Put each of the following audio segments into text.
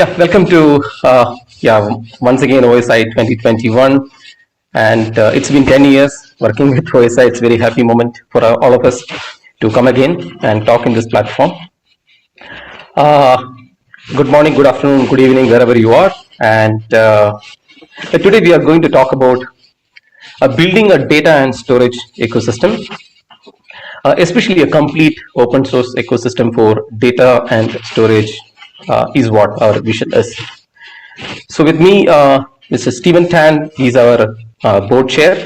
Yeah, welcome to once again OSI 2021, and it's been 10 years working with OSI. It's a very happy moment for all of us to come again and talk in this platform. Uh, Good morning, good afternoon, good evening, wherever you are. And today we are going to talk about building a data and storage ecosystem, especially a complete open source ecosystem for data and storage is what our vision is. So with me, Mr. Stephen Tan, he's our board chair,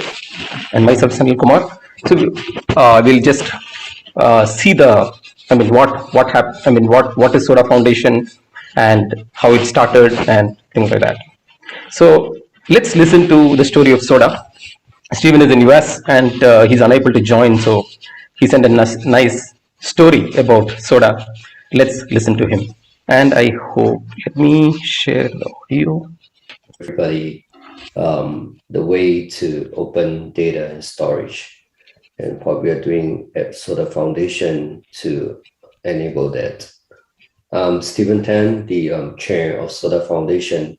and myself, Sanil Kumar. So we'll just see what is Soda Foundation and how it started and things like that. So let's listen to the story of Soda. Stephen is in US and he's unable to join, so he sent a nice story about Soda. Let's listen to him. And I hope, let me share the audio. Everybody the way to open data and storage, and what we are doing at Soda Foundation to enable that. Stephen Tan, the chair of Soda Foundation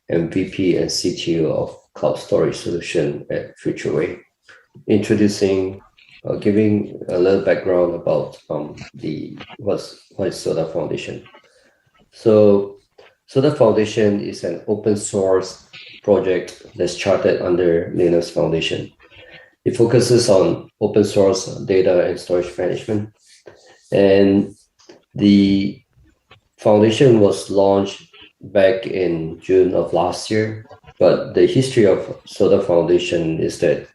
and VP and CTO of Cloud Storage Solution at FutureWay. Introducing, giving a little background about what is Soda Foundation. So Soda Foundation is an open source project that's chartered under Linux Foundation. It focuses on open source data and storage management. And the foundation was launched back in June of last year. But the history of Soda Foundation is that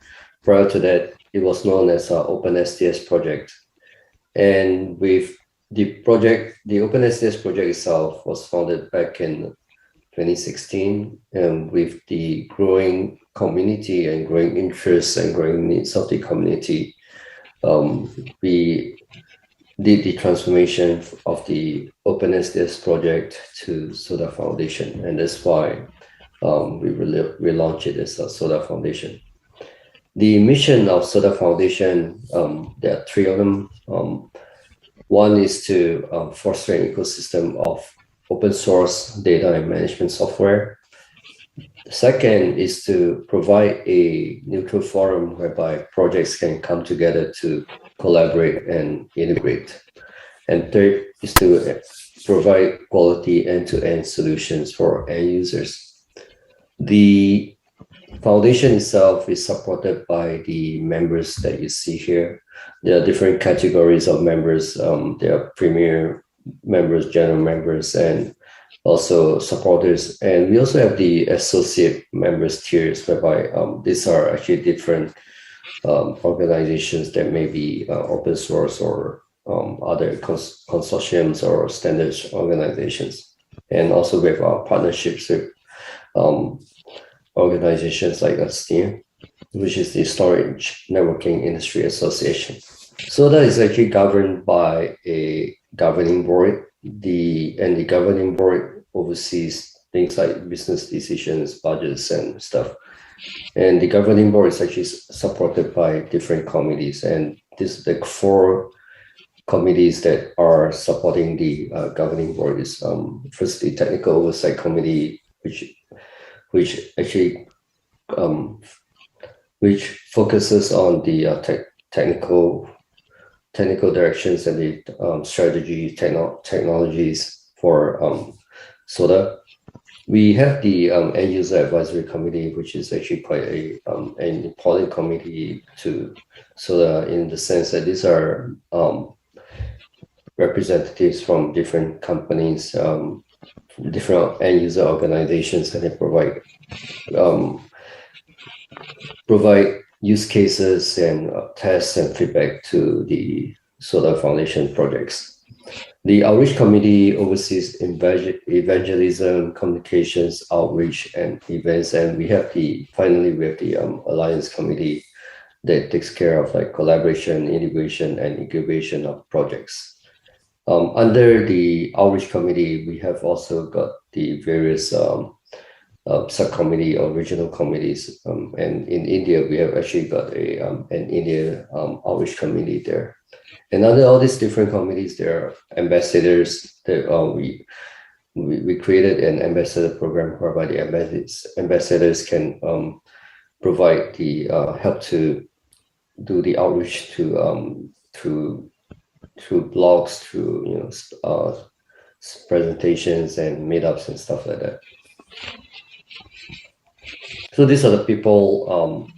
prior to that, it was known as OpenSDS project. And with the project, the OpenSDS project itself was founded back in 2016, and with the growing community and growing interest and growing needs of the community, we did the transformation of the OpenSDS project to Soda Foundation, and that's why we relaunched it as a Soda Foundation. The mission of Soda Foundation, there are three of them. One is to foster an ecosystem of open source data and management software. The second is to provide a neutral forum whereby projects can come together to collaborate and integrate. And third is to provide quality end-to-end solutions for end users. The foundation itself is supported by the members that you see here. There are different categories of members. There are premier members, general members, and also supporters. And we also have the associate members tiers, whereby these are actually different organizations that may be open source or other consortiums or standards organizations. And also we have our partnerships with organizations like STIA, which is the Storage Networking Industry Association. Soda is actually governed by a governing board. The governing board oversees things like business decisions, budgets, and stuff. And the governing board is actually supported by different committees. And this the four committees that are supporting the governing board is first the Technical Oversight Committee, which actually which focuses on the technical directions and the strategy technologies for Soda. We have the End User Advisory Committee, which is actually quite an important committee to Soda, in the sense that these are representatives from different companies, different end user organizations, and they provide use cases and tests and feedback to the Soda Foundation projects. The Outreach Committee oversees evangelism, communications, outreach, and events. And finally we have the Alliance Committee that takes care of like collaboration, integration, and incubation of projects. Under the Outreach Committee, we have also got the various subcommittee or regional committees. And in India, we have actually got an India Outreach Committee there. And under all these different committees, there are ambassadors that we created an ambassador program whereby the ambassadors can provide the help to do the outreach to through blogs, through presentations and meetups and stuff like that. So these are the people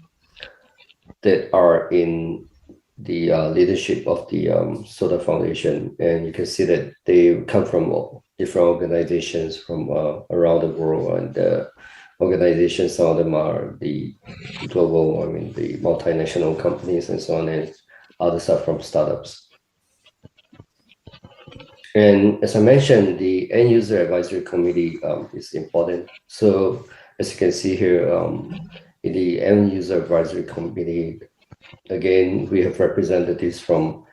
that are in the leadership of the Soda Foundation, and you can see that they come from different organizations from around the world, and the organizations, some of them are the global, the multinational companies and so on, and others are from startups. And as I mentioned, the end user advisory committee is important. So as you can see here, in the end user advisory committee, again, we have representatives from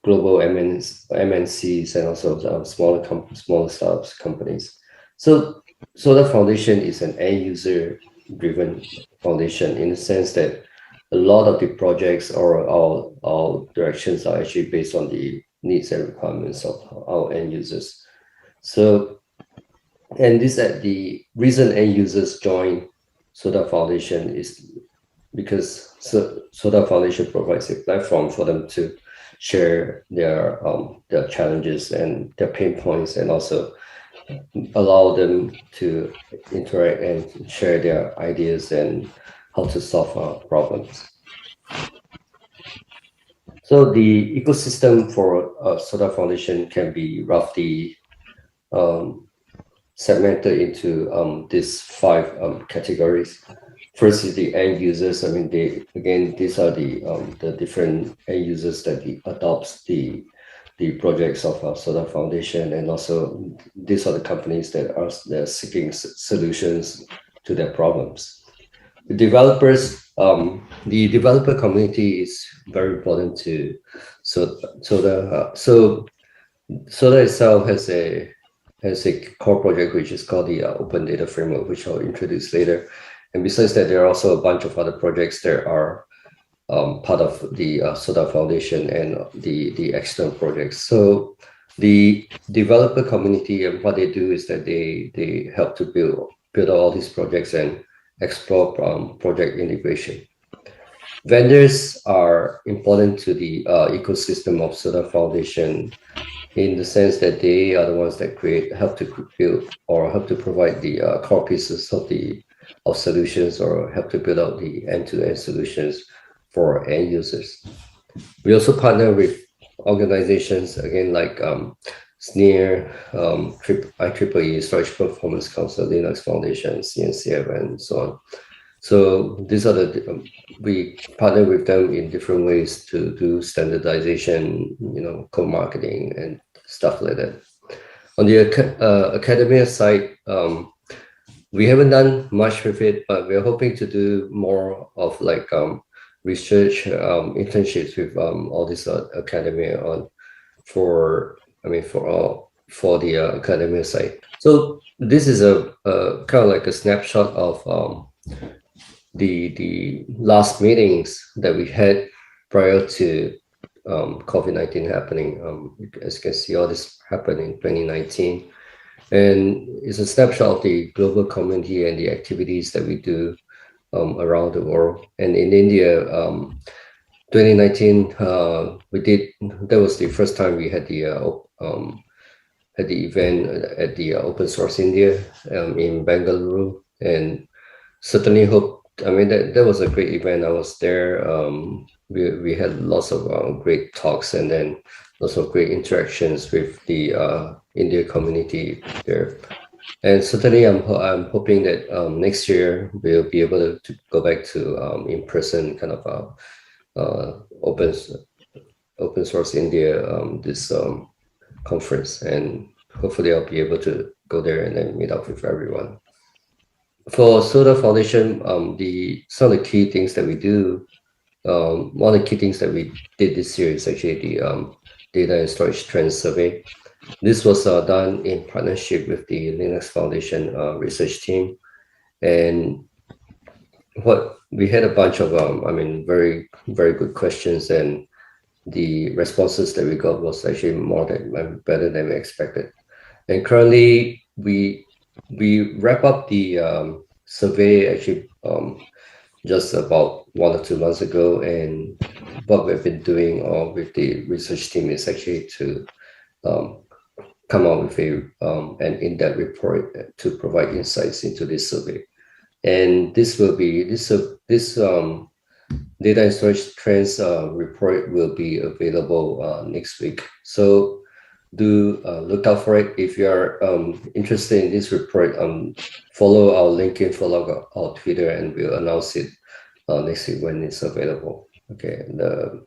global MNCs and also smaller startups companies. So Soda Foundation is an end user driven foundation in the sense that a lot of the projects or our directions are actually based on the needs and requirements of our end users. So, and this that the reason end users join Soda Foundation is because Soda Foundation provides a platform for them to share their challenges and their pain points, and also allow them to interact and share their ideas and how to solve problems. So the ecosystem for Soda Foundation can be roughly segmented into these 5 categories. First is the end users. These are the different end users that adopts the projects of Soda Foundation, and also these are the companies that are seeking solutions to their problems. The developers, the developer community is very important to Soda. So Soda itself has a core project which is called the Open Data Framework, which I'll introduce later. And besides that, there are also a bunch of other projects that are part of the Soda Foundation and the external projects. So the developer community, and what they do is that they help to build all these projects and explore project integration. Vendors are important to the ecosystem of Soda Foundation in the sense that they are the ones that help to build or help to provide the core pieces of solutions, or help to build out the end-to-end solutions for end users. We also partner with organizations, again, like SNEAR, IEEE, Storage Performance Council, Linux Foundation, CNCF, and so on. So these are we partner with them in different ways to do standardization, co-marketing and stuff like that. On the academia side, we haven't done much with it, but we're hoping to do more of research internships with all this academia for the academia side. So this is a kind of like a snapshot of the last meetings that we had prior to COVID-19 happening. As you can see, all this happened in 2019. And it's a snapshot of the global community and the activities that we do around the world. And in India, 2019, that was the first time we had the event at the Open Source India in Bangalore. And certainly hope, that was a great event. I was there. We had lots of great talks, and then lots of great interactions with the India community there. And certainly I'm hoping that next year we'll be able to go back to in-person kind of Open Source India this conference, and hopefully I'll be able to go there and then meet up with everyone. For Soda Foundation, some of the key things that we do, one of the key things that we did this year is actually the Data and Storage Trends Survey. This was done in partnership with the Linux Foundation research team, and we had a bunch of very, very good questions, and the responses that we got was actually better than we expected. And currently, we wrap up the survey actually just about 1 or 2 months ago, and what we've been doing with the research team is actually to come out with an in-depth report to provide insights into this survey. And this will be this data and storage trends report will be available next week. So do look out for it. If you are interested in this report, follow our LinkedIn, follow our Twitter, and we'll announce it next week when it's available. Okay, the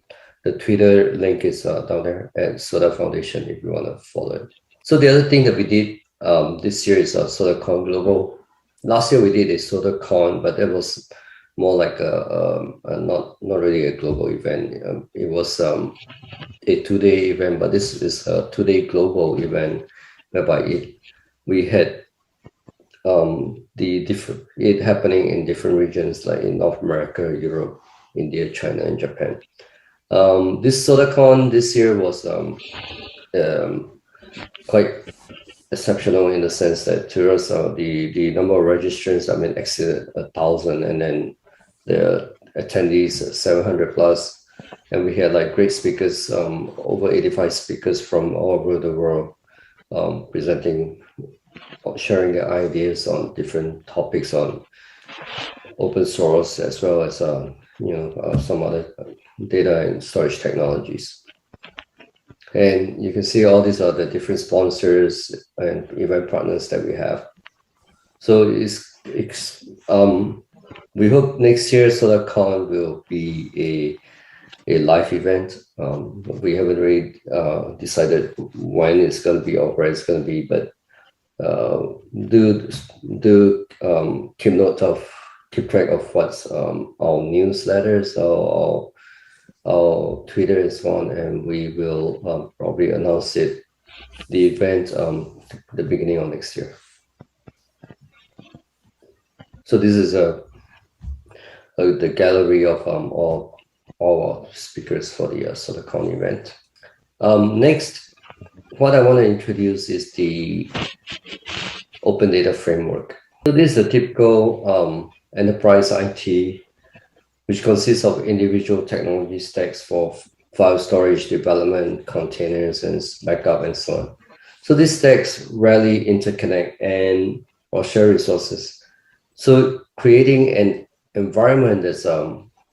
Twitter link is down there at Soda Foundation if you want to follow it. So the other thing that we did this year is SodaCon Global. Last year we did a SodaCon, but that was more like a not really a global event. It was a 2-day event, but this is a 2-day global event whereby we had it happening in different regions like in North America, Europe, India, China, and Japan. This SodaCon this year was quite exceptional in the sense that to us the number of registrants exceeded 1,000, and then the attendees 700 plus, and we had like great speakers, over 85 speakers from all over the world, presenting, sharing their ideas on different topics on open source as well as some other data and storage technologies. And you can see all these are the different sponsors and event partners that we have. So we hope next year SodaCon will be a live event. We haven't really decided when it's going to be or where it's going to be, but do keep track of what's our newsletters or our Twitter and so on, and we will probably announce the event the beginning of next year. So this is the gallery of all our speakers for the SodaCon event. Next, what I want to introduce is the Open Data Framework. So this is a typical enterprise IT, which consists of individual technology stacks for file storage, development, containers, and backup, and so on. So these stacks rarely interconnect or share resources. So creating an environment that's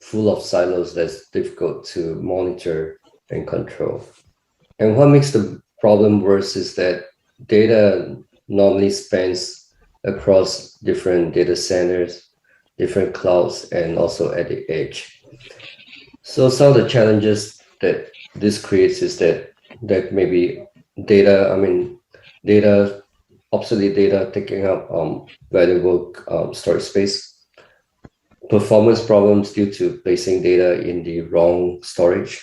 full of silos that's difficult to monitor and control. And what makes the problem worse is that data normally spans across different data centers, different clouds, and also at the edge. So some of the challenges that this creates is that maybe obsolete data taking up valuable storage space, performance problems due to placing data in the wrong storage,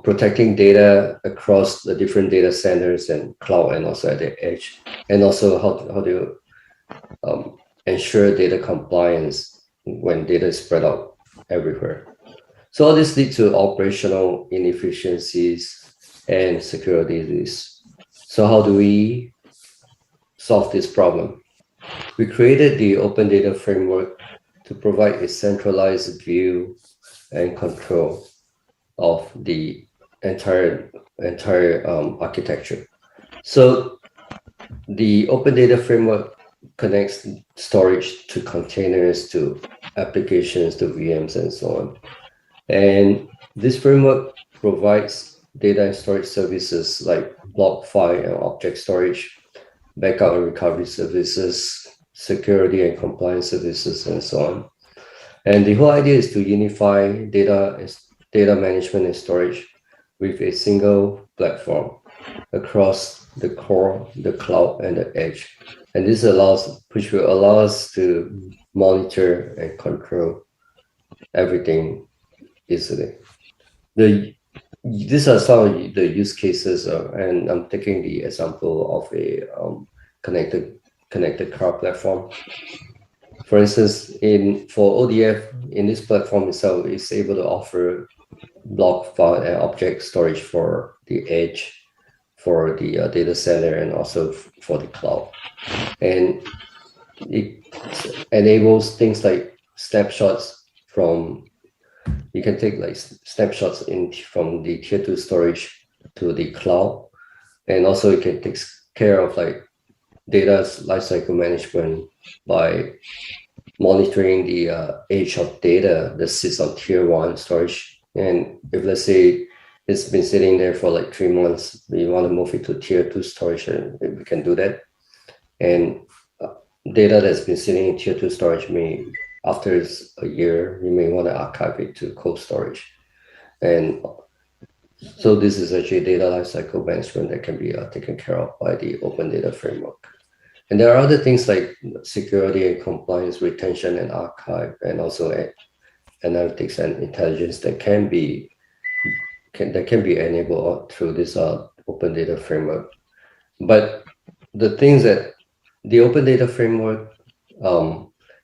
protecting data across the different data centers and cloud and also at the edge, and also how do you ensure data compliance when data is spread out everywhere. So all this leads to operational inefficiencies and security risks. So how do we solve this problem? We created the Open Data Framework to provide a centralized view and control of the entire architecture. So the Open Data Framework connects storage to containers, to applications, to VMs, and so on. And this framework provides data and storage services like block, file, and object storage, backup and recovery services, security and compliance services, and so on. And the whole idea is to unify data management and storage with a single platform across the core, the cloud, and the edge. And this which will allow us to monitor and control everything easily. These are some of the use cases, and I'm taking the example of a connected car platform. For instance, for ODF, in this platform itself, is able to offer block, file, and object storage for the edge, for the data center and also for the cloud. And it enables things like snapshots from, you can take like snapshots from the tier 2 storage to the cloud. And also it can take care of like data lifecycle management by monitoring the age of data that sits on tier 1 storage. And if, let's say, it's been sitting there for like 3 months, we want to move it to tier 2 storage, and we can do that. And data that's been sitting in tier 2 storage after a year, you may want to archive it to cold storage. And so this is actually data lifecycle management that can be taken care of by the Open Data Framework. And there are other things like security and compliance, retention and archive, and also analytics and intelligence that can be enabled through this Open Data Framework. But the things that the Open Data Framework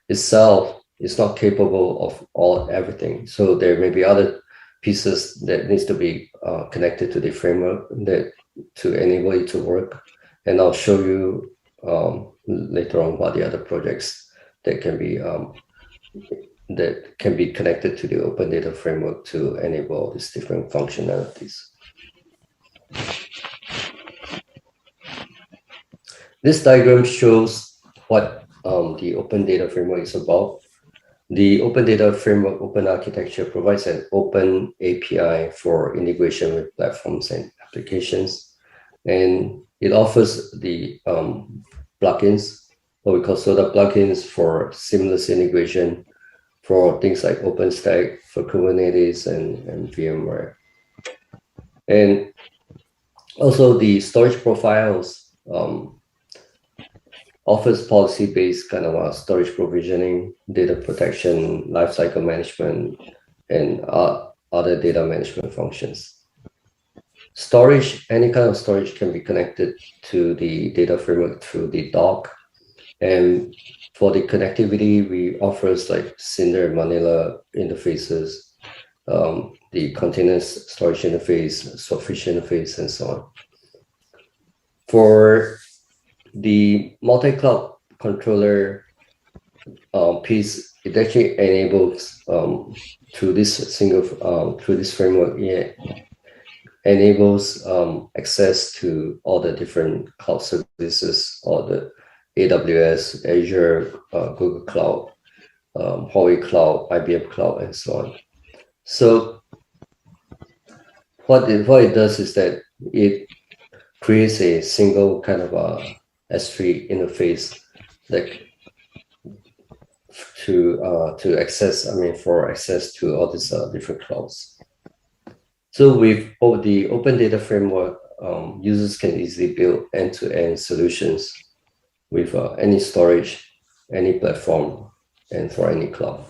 itself is not capable of everything. So there may be other pieces that needs to be connected to the framework to enable it to work. And I'll show you later on what the other projects that can be connected to the Open Data Framework to enable all these different functionalities. This diagram shows what the Open Data Framework is about. The Open Data Framework Open Architecture provides an open API for integration with platforms and applications. And it offers the plugins, what we call SODA plugins, for seamless integration for things like OpenStack, for Kubernetes and VMware. And also the storage profiles offers policy-based kind of storage provisioning, data protection, lifecycle management, and other data management functions. Storage, any kind of storage can be connected to the data framework through the dock. And for the connectivity, we offers like Cinder, Manila interfaces, the continuous storage interface, Swordfish interface, and so on. For the multi-cloud controller piece, it actually enables through this framework, it enables access to all the different cloud services, all the AWS, Azure, Google Cloud, Huawei Cloud, IBM Cloud, and so on. So what it does is that it creates a single kind of S3 interface that to access, for access to all these different clouds. So with the Open Data Framework, users can easily build end-to-end solutions with any storage, any platform, and for any cloud.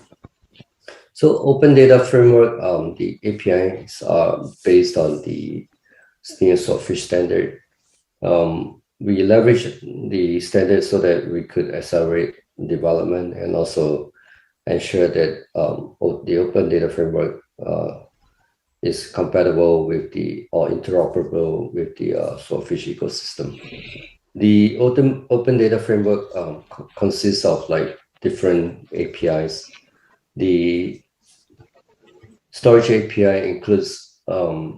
So Open Data Framework, the APIs are based on the Swordfish standard. We leverage the standard so that we could accelerate development and also ensure that the Open Data Framework is compatible with or interoperable with the Swordfish ecosystem. The Open Data Framework consists of like different APIs. The storage API includes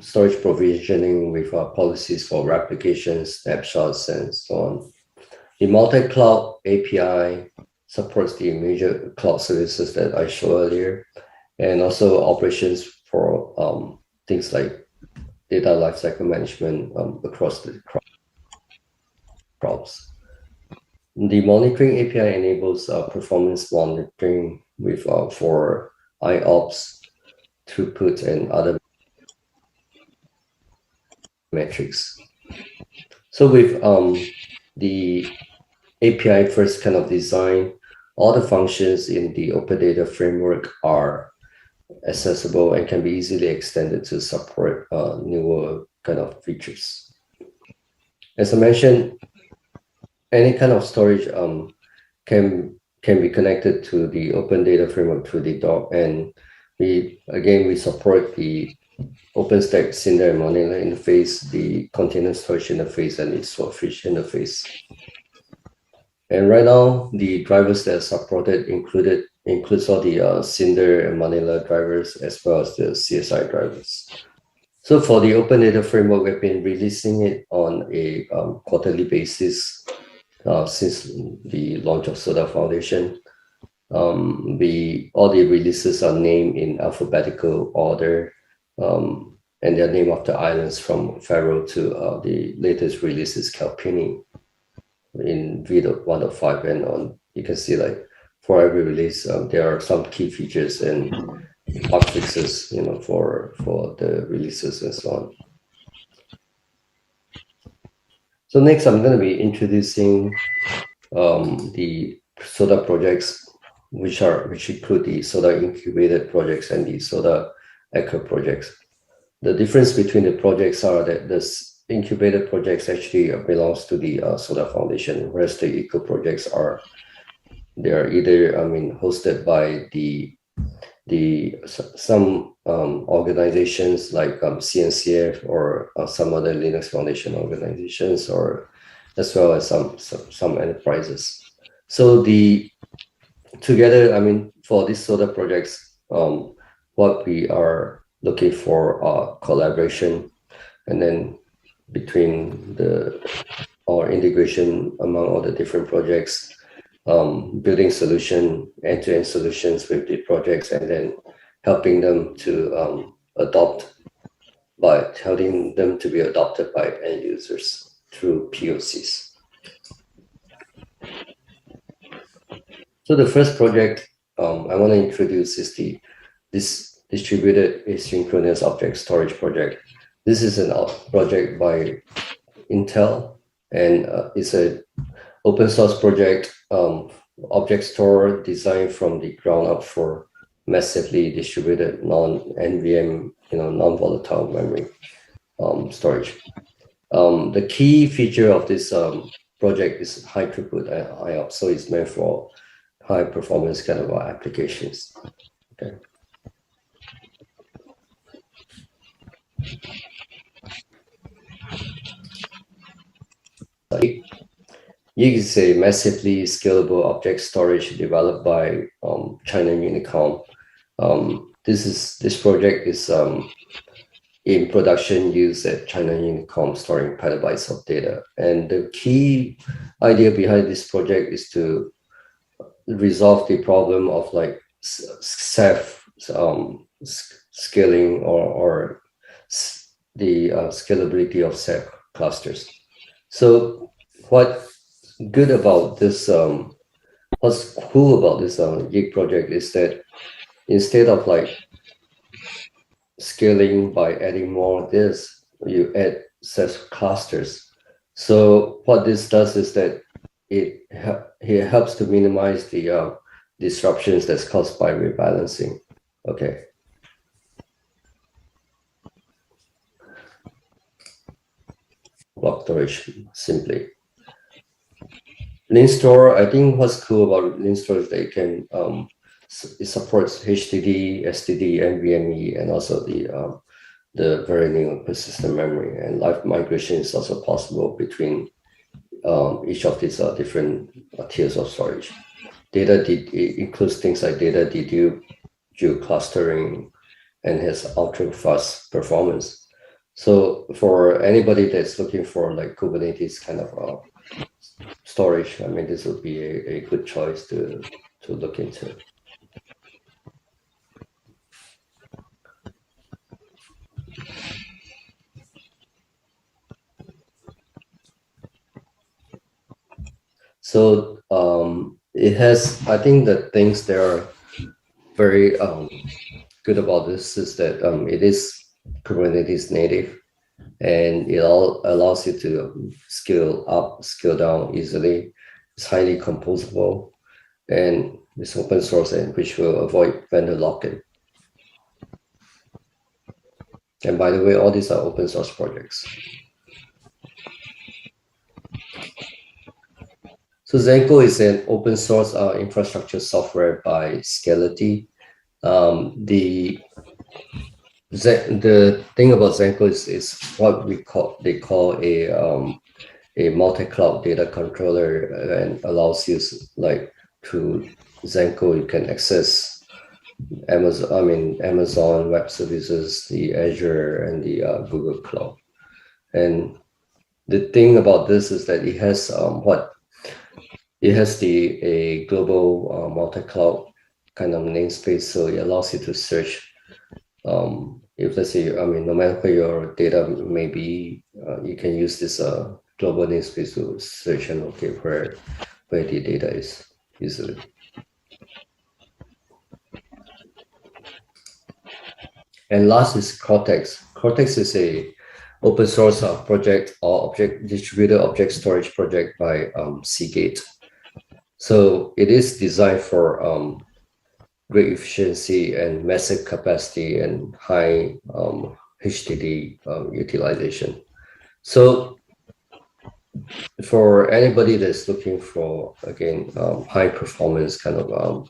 storage provisioning with policies for replications, snapshots, and so on. The multi-cloud API supports the major cloud services that I showed earlier, and also operations for things like data lifecycle management across the crops. The monitoring API enables performance monitoring with for IOPS, throughput, and other metrics. So with the API first kind of design, all the functions in the Open Data Framework are accessible and can be easily extended to support newer kind of features. As I mentioned, any kind of storage can be connected to the Open Data Framework through the dock, and we support the OpenStack Cinder and Manila interface, the container storage interface, and the Swordfish interface. And right now, the drivers that are supported includes all the Cinder and Manila drivers as well as the CSI drivers. So for the Open Data Framework, we've been releasing it on a quarterly basis since the launch of Soda Foundation. All the releases are named in alphabetical order, and they're named after islands from Faroe to the latest release is Kalpini in V1.5, and on you can see like for every release there are some key features and bug fixes, for the releases and so on. So next, I'm going to be introducing the Soda projects, which include the Soda incubated projects and the Soda Echo projects. The difference between the projects are that this incubated projects actually belongs to the Soda Foundation, whereas the Eco projects are either hosted by some organizations like CNCF or some other Linux Foundation organizations, or as well as some enterprises. So together, for these Soda projects, what we are looking for are collaboration, and then between our integration among all the different projects, building end-to-end solutions with the projects, and then helping them to be adopted by end users through POCs. So the first project I want to introduce is this distributed asynchronous object storage project. This is a project by Intel, and it's an open source project, object store designed from the ground up for massively distributed non-NVMe, non-volatile memory storage. The key feature of this project is high throughput IOPS, so it's meant for high performance kind of applications. Okay. YIG is a massively scalable object storage developed by China Unicom. This project is in production use at China Unicom, storing petabytes of data. And the key idea behind this project is to resolve the problem of like Ceph scaling or the scalability of Ceph clusters. So what's cool about this YIG project is that instead of like scaling by adding more disks, you add Ceph clusters. So what this does is that it helps to minimize the disruptions that's caused by rebalancing. Okay. Block storage simply. LinStore, I think what's cool about LinStore is that it supports HDD, SSD, NVMe, and also the very new persistent memory, and live migration is also possible between each of these different tiers of storage. It includes things like data dedupe, clustering, and has ultra fast performance. So for anybody that's looking for like Kubernetes kind of storage, this would be a good choice to look into. So it has, I think the things that are very good about this is that it is Kubernetes native, and it all allows you to scale up, scale down easily. It's highly composable, and it's open source, and which will avoid vendor lock-in. And by the way, all these are open source projects. So Zenko is an open source infrastructure software by Scality. The the thing about Zenko is what they call a multi-cloud data controller, and allows you like through Zenko you can access Amazon Web Services, the Azure, and the Google Cloud. And the thing about this is that it has a global multi-cloud kind of namespace, so it allows you to search. If let's say, no matter where your data may be, you can use this global namespace to search and locate where the data is easily. And last is Cortex. Cortex is a open source project or distributed object storage project by Seagate. So it is designed for great efficiency and massive capacity and high HDD utilization. So for anybody that's looking for, again, high performance kind of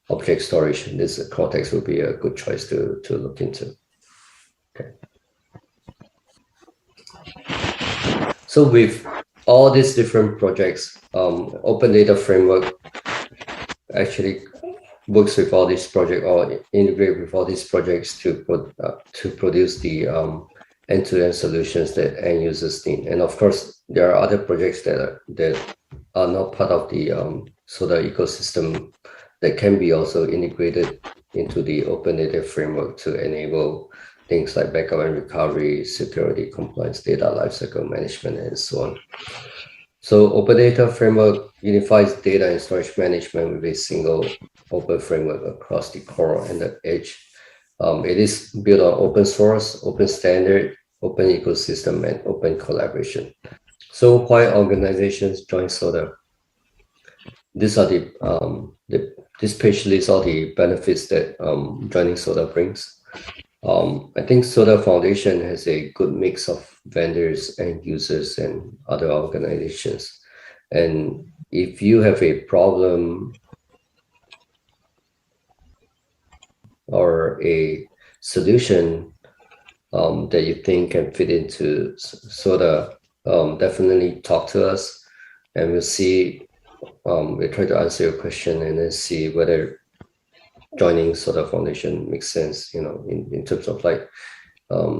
object storage, this Cortex would be a good choice to look into. Okay. So with all these different projects, Open Data Framework actually works with all these projects or integrate with all these projects to produce the end-to-end solutions that end users need. And of course, there are other projects that are not part of the SODA ecosystem that can be also integrated into the Open Data Framework to enable things like backup and recovery, security, compliance, data lifecycle management, and so on. So Open Data Framework unifies data and storage management with a single open framework across the core and the edge. It is built on open source, open standard, open ecosystem, and open collaboration. So why organizations join SODA? These are this page lists all the benefits that joining SODA brings. I think SODA Foundation has a good mix of vendors and users and other organizations. And if you have a problem or a solution that you think can fit into SODA, definitely talk to us, and we'll see. We'll try to answer your question and then see whether joining SODA Foundation makes sense, in terms of like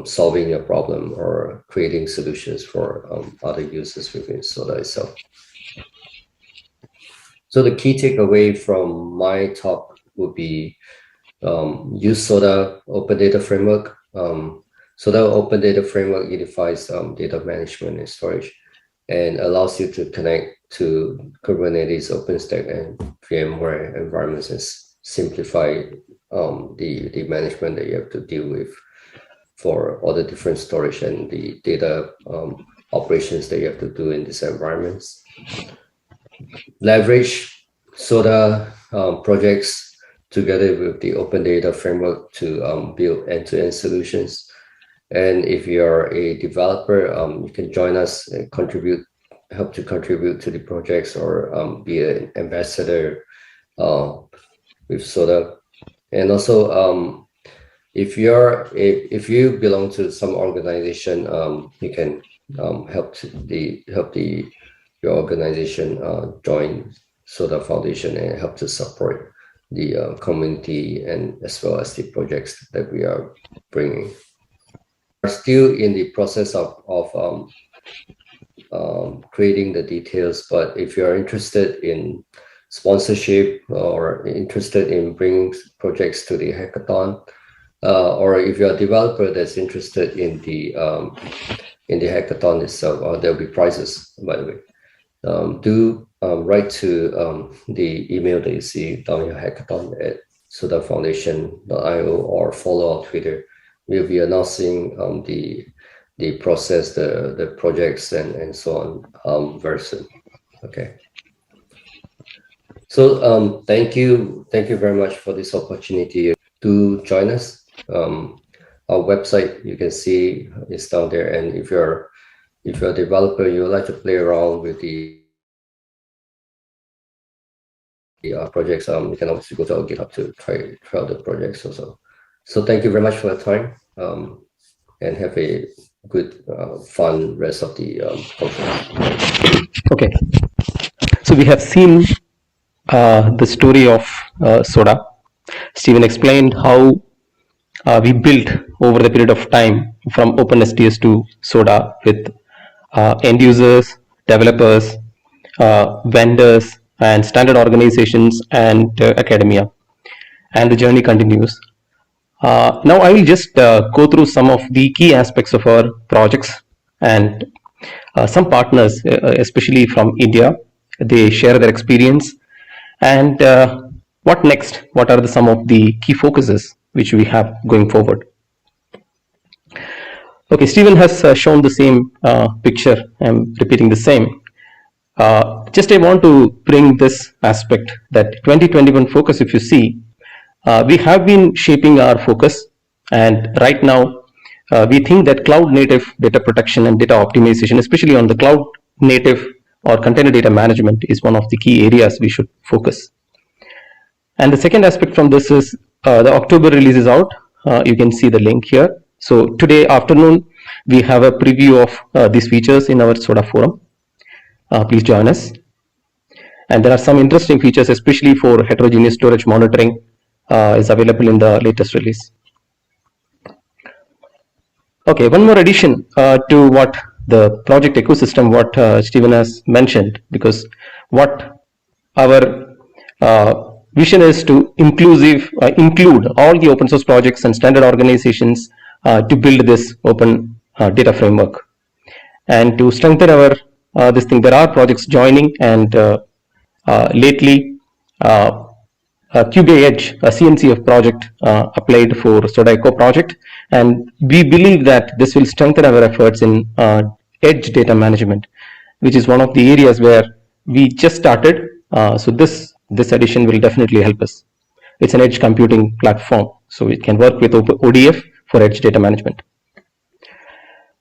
solving your problem or creating solutions for other users within SODA itself. So the key takeaway from my talk would be use SODA Open Data Framework. SODA Open Data Framework unifies data management and storage and allows you to connect to Kubernetes, OpenStack, and VMware environments and simplify the management that you have to deal with for all the different storage and the data operations that you have to do in these environments. Leverage SODA projects together with the Open Data Framework to build end-to-end solutions. And if you're a developer, you can join us and help to contribute to the projects or be an ambassador with SODA. And also, if you belong to some organization, you can help your organization join SODA Foundation and help to support the community and as well as the projects that we are bringing. We're still in the process of creating the details, but if you are interested in sponsorship or interested in bringing projects to the hackathon, or if you're a developer that's interested in the hackathon itself, there'll be prizes, by the way. Do write to the email that you see down your hackathon at sodafoundation.io or follow on Twitter. We'll be announcing the process, the projects, and so on very soon. Okay. So thank you very much for this opportunity to join us. Our website, you can see, is down there, and if you're a developer, you would like to play around with the projects, you can obviously go to our GitHub to try out the projects also. So thank you very much for your time. and have a good, fun rest of the conference. Okay, so we have seen the story of Soda. Stephen explained how we built over the period of time from OpenSTS to Soda with end users, developers, vendors, and standard organizations and academia. And the journey continues. Now I will just go through some of the key aspects of our projects and some partners, especially from India. They share their experience and what next? What are some of the key focuses which we have going forward? Okay, Stephen has shown the same picture. I'm repeating the same. Just I want to bring this aspect that 2021 focus, if you see, we have been shaping our focus, and right now we think that cloud native data protection and data optimization, especially on the cloud native or container data management, is one of the key areas we should focus. And the second aspect from this is the October release is out. You can see the link here. So today afternoon, we have a preview of these features in our Soda forum. Please join us. And there are some interesting features, especially for heterogeneous storage monitoring, is available in the latest release. Okay, one more addition to what the project ecosystem, what Stephen has mentioned, because what our vision is to include all the open source projects and standard organizations to build this open data framework. And to strengthen our this thing, there are projects joining, and lately Cubase Edge, a CNCF project, applied for Soda Echo project, and we believe that this will strengthen our efforts in edge data management, which is one of the areas where we just started. So this addition will definitely help us. It's an edge computing platform, so it can work with ODF for edge data management.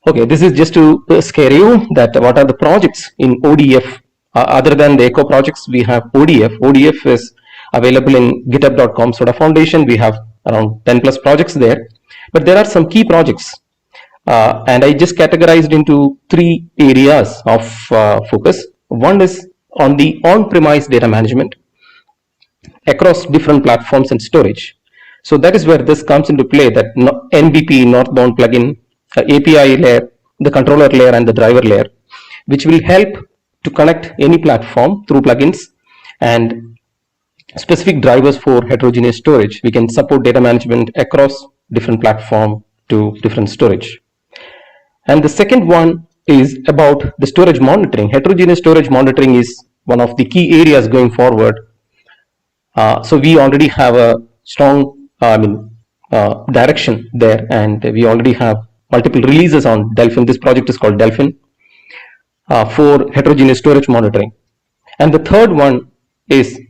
Okay, this is just to scare you that what are the projects in ODF. Other than the Echo projects, we have ODF. ODF is available in github.com Soda Foundation. We have around 10 plus projects there, but there are some key projects, and I just categorized into 3 areas of focus. One is on the on-premise data management across different platforms and storage. So that is where this comes into play, that NBP, northbound plugin, API layer, the controller layer, and the driver layer, which will help to connect any platform through plugins and specific drivers for heterogeneous storage. We can support data management across different platform to different storage. And the second one is about the storage monitoring. Heterogeneous storage monitoring is one of the key areas going forward. So we already have a strong direction there, and we already have multiple releases on Delphin. This project is called Delphin for heterogeneous storage monitoring. And the third one is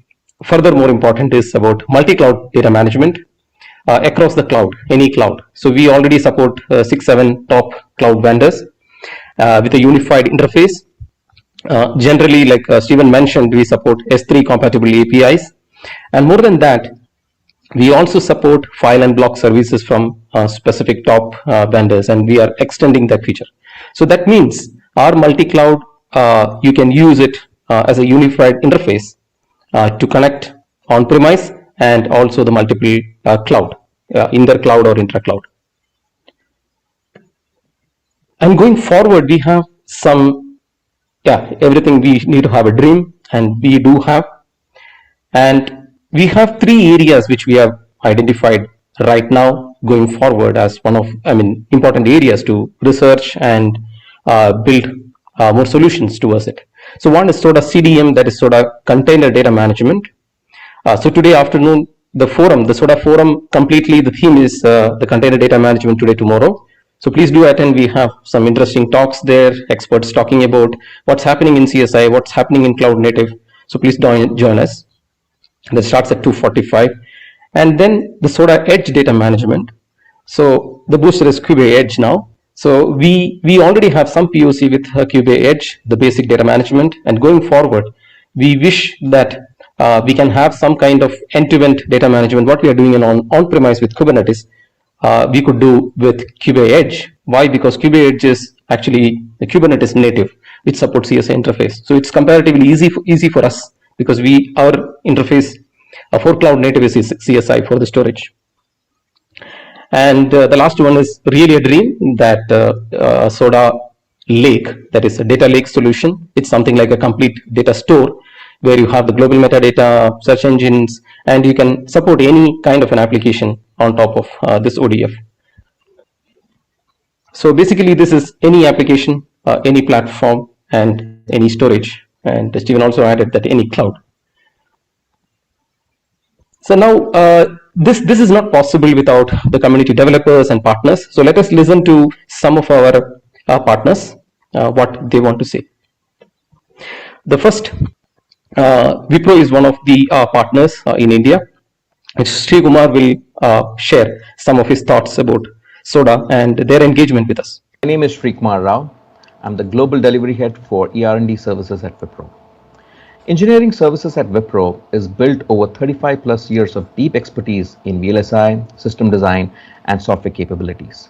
further more important, is about multi-cloud data management across the cloud, any cloud. So we already support 6-7 top cloud vendors with a unified interface. Generally, like Stephen mentioned, we support S3 compatible APIs, and more than that, we also support file and block services from specific top vendors, and we are extending that feature. So that means our multi-cloud, you can use it as a unified interface to connect on-premise and also the multiple cloud, inter-cloud or intra-cloud. And going forward, we have some, everything we need to have a dream, and we do have. And we have 3 areas which we have identified right now going forward as one of, important areas to research and build more solutions towards it. So one is Soda CDM, that is Soda Container Data Management. So today afternoon, the forum, the Soda forum, completely the theme is the container data management today, tomorrow. So please do attend. We have some interesting talks there, experts talking about what's happening in CSI, what's happening in cloud native. So please join us. That starts at 2:45. And then the Soda Edge data management. So the booster is Cubase Edge now. So we already have some POC with Cubase Edge, the basic data management, and going forward, we wish that we can have some kind of end-to-end data management. What we are doing on-premise with Kubernetes, we could do with KubeEdge. Why? Because KubeEdge is actually a Kubernetes native, which supports CSI interface. So it's comparatively easy for us because our interface for cloud native is CSI for the storage. And the last one is really a dream that Soda Lake, that is a data lake solution. It's something like a complete data store where you have the global metadata, search engines, and you can support any kind of an application on top of this ODF. So basically, this is any application, any platform, and any storage. And Stephen also added that any cloud. So now this is not possible without the community developers and partners. So let us listen to some of our partners, what they want to say. The first, Wipro is one of the partners in India. Sri Kumar will share some of his thoughts about Soda and their engagement with us. My name is Sri Kumar Rao. I'm the Global Delivery Head for ER&D Services at Wipro. Engineering services at Wipro is built over 35 plus years of deep expertise in VLSI, system design, and software capabilities.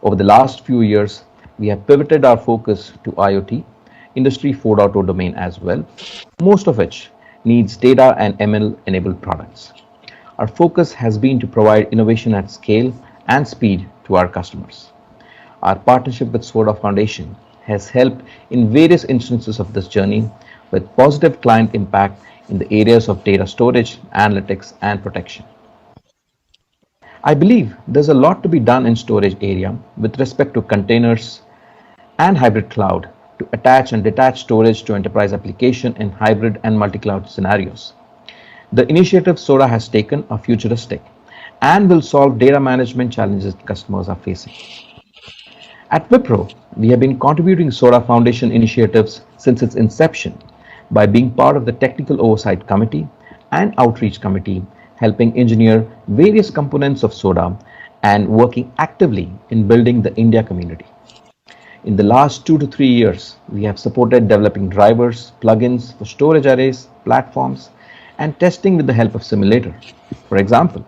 Over the last few years, we have pivoted our focus to IoT, Industry 4.0 domain as well, most of which needs data and ML enabled products. Our focus has been to provide innovation at scale and speed to our customers. Our partnership with Soda Foundation has helped in various instances of this journey with positive client impact in the areas of data storage, analytics, and protection. I believe there's a lot to be done in storage area with respect to containers and hybrid cloud to attach and detach storage to enterprise application in hybrid and multi-cloud scenarios. The initiative Soda has taken are futuristic and will solve data management challenges customers are facing. At Wipro, we have been contributing Soda Foundation initiatives since its inception by being part of the Technical Oversight Committee and Outreach Committee, helping engineer various components of Soda and working actively in building the India community. In the last 2 to 3 years, we have supported developing drivers, plugins for storage arrays, platforms, and testing with the help of Simulator. For example,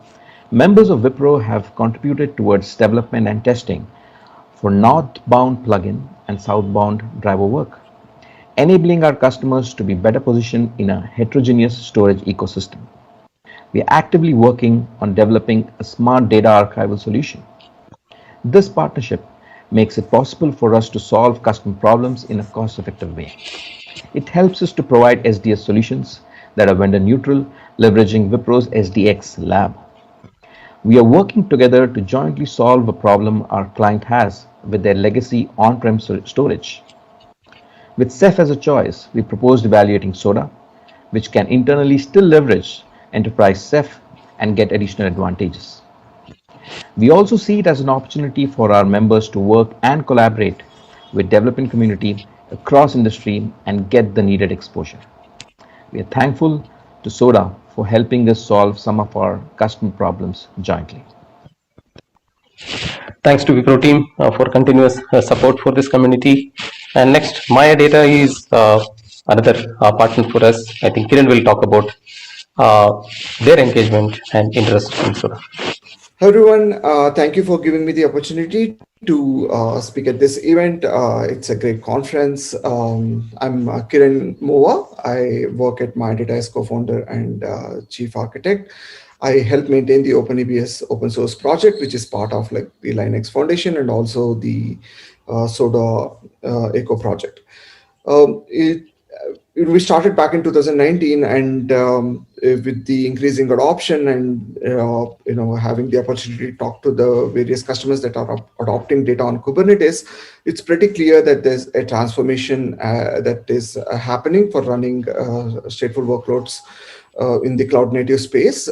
members of Wipro have contributed towards development and testing for northbound plugin and southbound driver work, enabling our customers to be better positioned in a heterogeneous storage ecosystem. We are actively working on developing a smart data archival solution. This partnership makes it possible for us to solve custom problems in a cost-effective way. It helps us to provide SDS solutions that are vendor neutral, leveraging Wipro's SDX lab. We are working together to jointly solve a problem our client has with their legacy on-prem storage. With Ceph as a choice, we proposed evaluating Soda, which can internally still leverage enterprise Ceph and get additional advantages. We also see it as an opportunity for our members to work and collaborate with development community across industry and get the needed exposure. We are thankful to Soda for helping us solve some of our customer problems jointly. Thanks to Wipro team for continuous support for this community. And next, Maya Data is another partner for us. I think Kiran will talk about their engagement and interest in Soda. Hello everyone, thank you for giving me the opportunity to speak at this event. It's a great conference. I'm Kiran Mova. I work at Maya Data as co-founder and chief architect. I help maintain the OpenEBS open source project, which is part of like the Linux Foundation and also the Soda Echo project. We started back in 2019, and with the increasing adoption and having the opportunity to talk to the various customers that are adopting data on Kubernetes, it's pretty clear that there's a transformation that is happening for running stateful workloads in the cloud native space.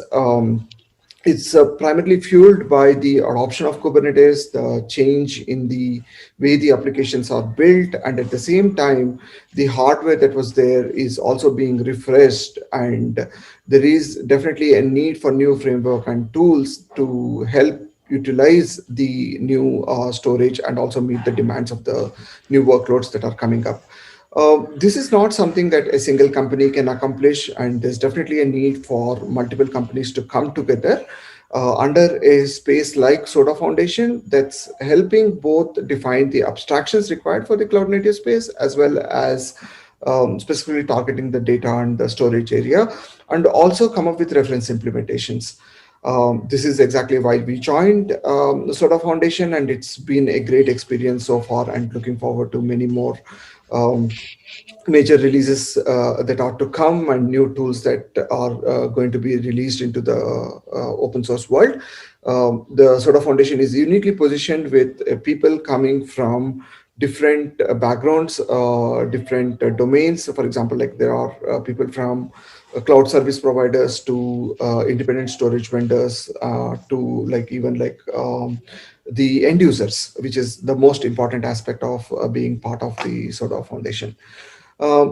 It's primarily fueled by the adoption of Kubernetes, the change in the way the applications are built, and at the same time, the hardware that was there is also being refreshed, and there is definitely a need for new framework and tools to help utilize the new storage and also meet the demands of the new workloads that are coming up. This is not something that a single company can accomplish, and there's definitely a need for multiple companies to come together under a space like Soda Foundation that's helping both define the abstractions required for the cloud native space, as well as specifically targeting the data and the storage area, and also come up with reference implementations. This is exactly why we joined the Soda Foundation, and it's been a great experience so far, and looking forward to many more major releases that are to come, and new tools that are going to be released into the open source world. The Soda Foundation is uniquely positioned with people coming from different backgrounds, different domains. So for example, like there are people from cloud service providers to independent storage vendors to like even like the end users, which is the most important aspect of being part of the Soda Foundation.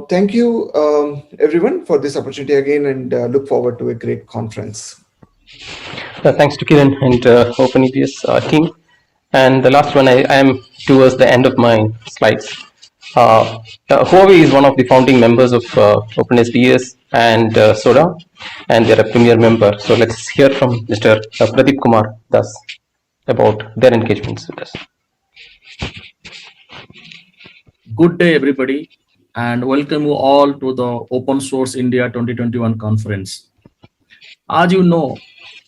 Thank you, everyone, for this opportunity again, and look forward to a great conference. Thanks to Kiran and OpenEBS team. And the last one, I am towards the end of my slides. Huawei is one of the founding members of OpenSDS and Soda, and they're a premier member. So let's hear from Mr. Pradeep Kumar Das about their engagements with us. Good day, everybody, and welcome you all to the Open Source India 2021 conference. As you know,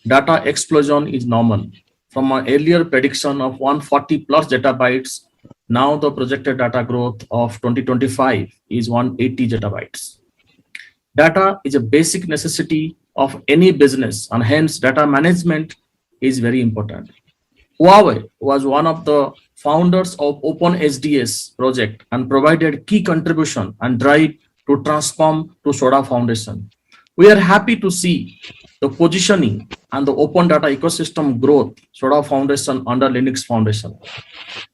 data explosion is normal. From an earlier prediction of 140 plus zettabytes, now the projected data growth of 2025 is 180 zettabytes. Data is a basic necessity of any business, and hence data management is very important. Huawei was one of the founders of OpenSDS project and provided key contribution and drive to transform to Soda Foundation. We are happy to see the positioning and the open data ecosystem growth Soda Foundation under Linux Foundation.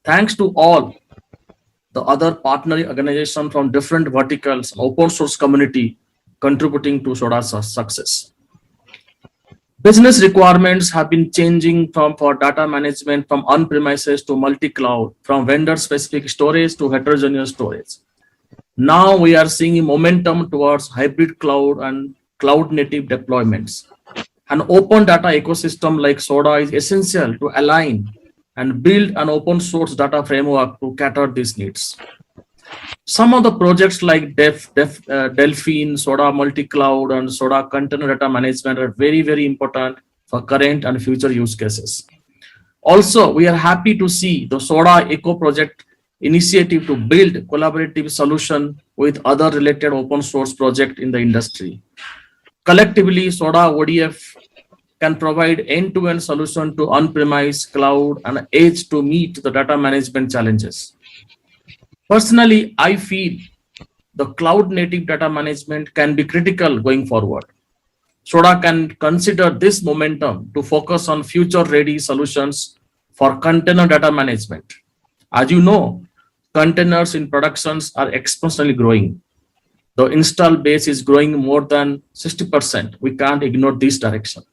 Thanks to all the other partner organizations from different verticals, open source community contributing to Soda's success. Business requirements have been changing for data management from on-premises to multi-cloud, from vendor-specific storage to heterogeneous storage. Now we are seeing momentum towards hybrid cloud and cloud-native deployments. An open data ecosystem like Soda is essential to align and build an open source data framework to cater these needs. Some of the projects like Delphine, Soda Multi-Cloud, and Soda Container Data Management are very, very important for current and future use cases. Also, we are happy to see the Soda Eco project initiative to build collaborative solution with other related open source projects in the industry. Collectively, Soda ODF can provide end-to-end solution to on-premise, cloud, and edge to meet the data management challenges. Personally, I feel the cloud-native data management can be critical going forward. Soda can consider this momentum to focus on future-ready solutions for container data management. As you know, containers in productions are exponentially growing. The install base is growing more than 60%. We can't ignore this direction.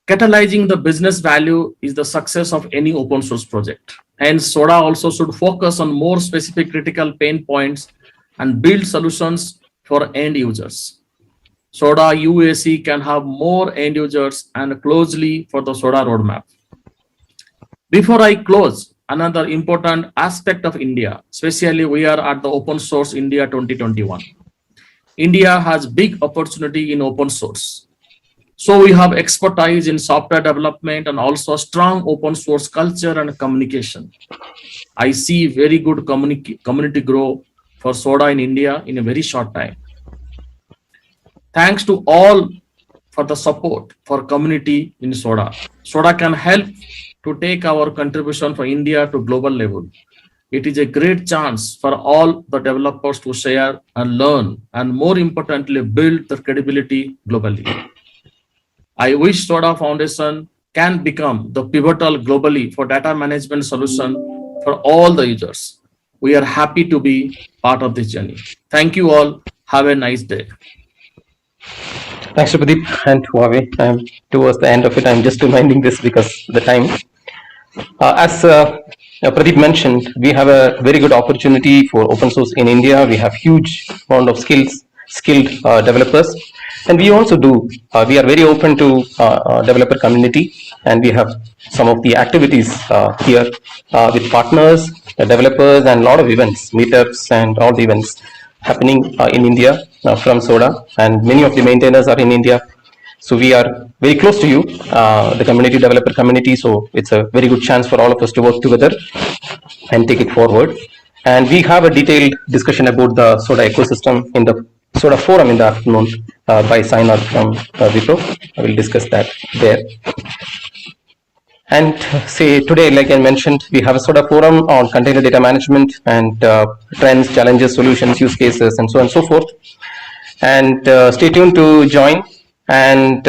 Catalyzing the business value is the success of any open source project. Hence, Soda also should focus on more specific critical pain points and build solutions for end users. Soda UAC can have more end users and closely for the Soda roadmap. Before I close, another important aspect of India, especially we are at the Open Source India 2021. India has big opportunity in open source. So we have expertise in software development and also strong open source culture and communication. I see very good community grow for Soda in India in a very short time. Thanks to all for the support for community in Soda. Soda can help to take our contribution for India to global level. It is a great chance for all the developers to share and learn, and more importantly, build the credibility globally. I wish Soda Foundation can become the pivotal globally for data management solution for all the users. We are happy to be part of this journey. Thank you all. Have a nice day. Thanks to Pradeep and Huawei. I'm towards the end of it. I'm just reminding this because of the time. As Pradeep mentioned, we have a very good opportunity for open source in India. We have huge amount of skilled developers, And we also do, we are very open to developer community, and we have some of the activities here with partners, developers, and a lot of events, meetups, and all the events happening in India from Soda, and many of the maintainers are in India. So we are very close to you, the community, developer community. So it's a very good chance for all of us to work together and take it forward. And we have a detailed discussion about the Soda ecosystem in the Soda forum in the afternoon by Sainar from Wipro. I will discuss that there. And say today, like I mentioned, we have a Soda forum on container data management and trends, challenges, solutions, use cases, and so on and so forth. And stay tuned to join. And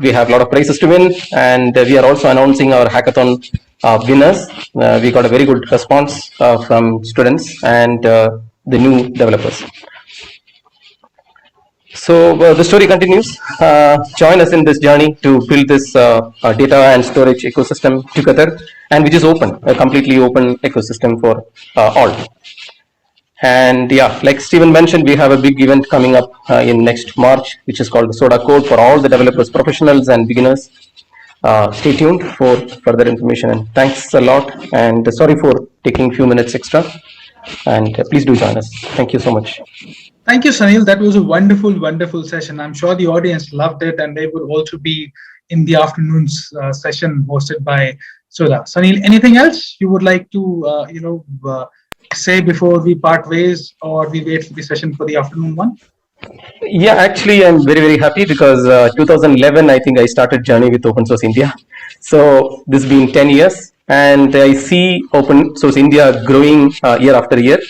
we have a lot of prizes to win. And we are also announcing our hackathon winners. We got a very good response from students and the new developers. So the story continues. Join us in this journey to build this data and storage ecosystem together, and which is open, a completely open ecosystem for all. And yeah, like Stephen mentioned, we have a big event coming up in next March, which is called the Soda Code for all the developers, professionals, and beginners. Stay tuned for further information, and thanks a lot. And sorry for taking a few minutes extra. And please do join us. Thank you so much. Thank you, Sunil. That was a wonderful, wonderful session. I'm sure the audience loved it, and they would also be in the afternoon's session hosted by Soda. Sunil, anything else you would like to, say before we part ways, or we wait for the session for the afternoon one? Yeah, actually, I'm very, very happy because 2011, I think I started journey with Open Source India. So this has been 10 years, and I see Open Source India growing year after year.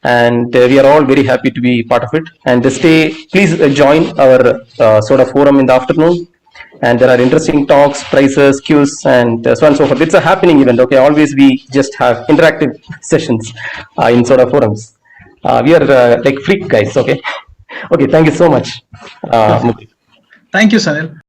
And we are all very happy to be part of it. And please join our Soda forum in the afternoon. And there are interesting talks, prizes, queues, and so on and so forth. It's a happening event. Okay, always we just have interactive sessions in Soda forums. We are like freak guys. Okay. Okay. Thank you so much. Thank you, Sunil.